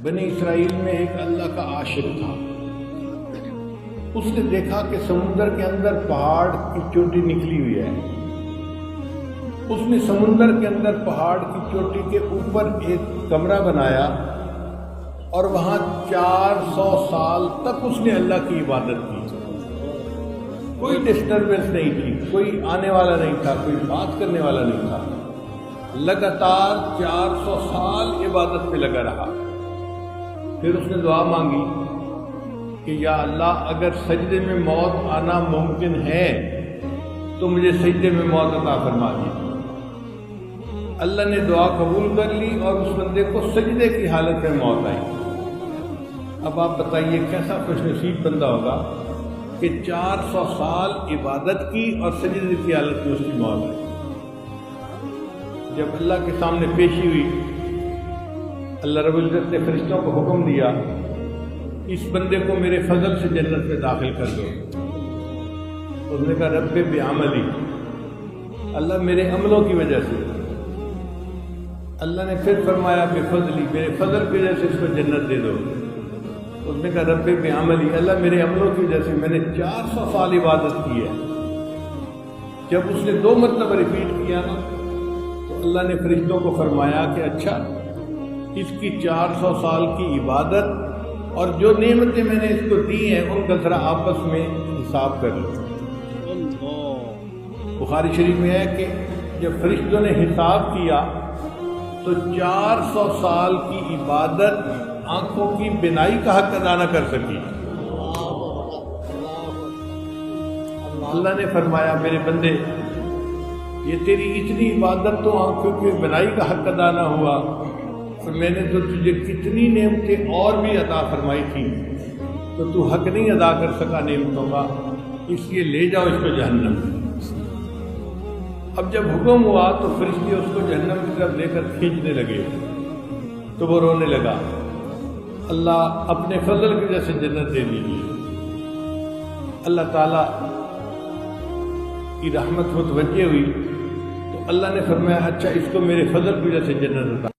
بنی اسرائیل میں ایک اللہ کا عاشق تھا۔ اس نے دیکھا کہ سمندر کے اندر پہاڑ کی چوٹی نکلی ہوئی ہے۔ اس نے سمندر کے اندر پہاڑ کی چوٹی کے اوپر ایک کمرہ بنایا اور وہاں 400 سال تک اس نے اللہ کی عبادت کی۔ کوئی ڈسٹربنس نہیں تھی، کوئی آنے والا نہیں تھا، کوئی بات کرنے والا نہیں تھا۔ لگاتار 400 سال عبادت میں لگا رہا۔ پھر اس نے دعا مانگی کہ یا اللہ، اگر سجدے میں موت آنا ممکن ہے تو مجھے سجدے میں موت عطا فرما دی۔ اللہ نے دعا قبول کر لی اور اس بندے کو سجدے کی حالت میں موت آئی۔ اب آپ بتائیے کیسا خوش نصیب بندہ ہوگا کہ 400 سال عبادت کی اور سجدے کی حالت میں اس کی موت آئی۔ جب اللہ کے سامنے پیشی ہوئی، اللہ رب العزت نے فرشتوں کو حکم دیا، اس بندے کو میرے فضل سے جنت میں داخل کر دو۔ اس نے کہا رب بعملی، اللہ میرے عملوں کی وجہ سے۔ اللہ نے پھر فرمایا بفضلی، میرے فضل کی وجہ سے اس کو جنت دے دو۔ اس نے کہا رب بعملی، اللہ میرے عملوں کی وجہ سے، میں نے 400 سال عبادت کی ہے۔ جب اس نے 2 مرتبہ ریپیٹ کیا نا، تو اللہ نے فرشتوں کو فرمایا کہ اچھا، اس کی 400 سال کی عبادت اور جو نعمتیں میں نے اس کو دی ہیں ان کا ذرا آپس میں حساب کر لو۔ بخاری شریف میں ہے کہ جب فرشتوں نے حساب کیا تو 400 سال کی عبادت آنکھوں کی بینائی کا حق ادا نہ کر سکی۔ اللہ نے فرمایا میرے بندے، یہ تیری اتنی عبادت تو آنکھوں کی بینائی کا حق ادا نہ ہوا، اور میں نے تو تجھے کتنی نعمتیں اور بھی عطا فرمائی تھی، تو تو حق نہیں ادا کر سکا نعمتوں کا، اس لیے لے جاؤ اس کو جہنم میں۔ اب جب حکم ہوا تو فرشتے اس کو جہنم کی طرف لے کر کھینچنے لگے تو وہ رونے لگا، اللہ اپنے فضل کی وجہ سے جنت دے دیجیے۔ اللہ تعالیٰ کی رحمت متوجہ ہوئی تو اللہ نے فرمایا اچھا، اس کو میرے فضل کی وجہ سے جنت عطا